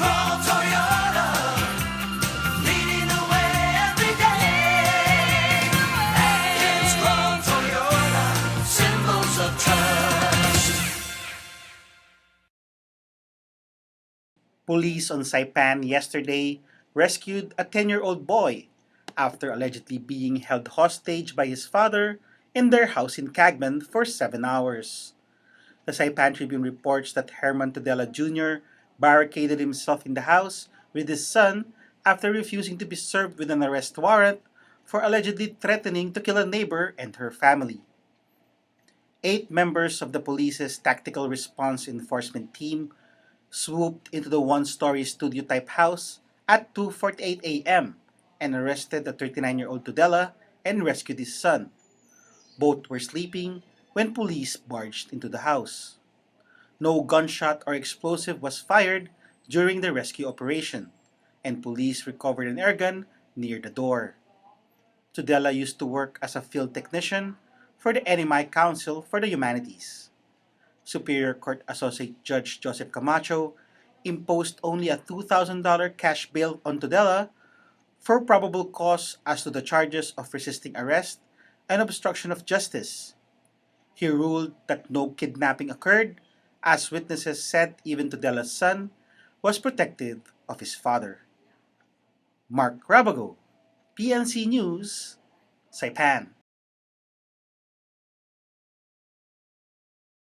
from Toyota, leading the way every day. Atkins from Toyota, symbols of trust. Police on Saipan yesterday rescued a 10-year-old boy after allegedly being held hostage by his father in their house in Cagman for 7 hours. The Saipan Tribune reports that Herman Tudela Jr. barricaded himself in the house with his son after refusing to be served with an arrest warrant for allegedly threatening to kill a neighbor and her family. 8 members of the police's tactical response enforcement team swooped into the one-story studio-type house at 2:48 a.m. and arrested the 39-year-old Tudela and rescued his son. Both were sleeping when police barged into the house. No gunshot or explosive was fired during the rescue operation, and police recovered an airgun near the door. Tudela used to work as a field technician for the NMI Council for the Humanities. Superior Court Associate Judge Joseph Camacho imposed only a $2,000 cash bail on Tudela for probable cause as to the charges of resisting arrest and obstruction of justice. He ruled that no kidnapping occurred, as witnesses said even Tudela's son was protective of his father. Mark Rabago, PNC News, Saipan.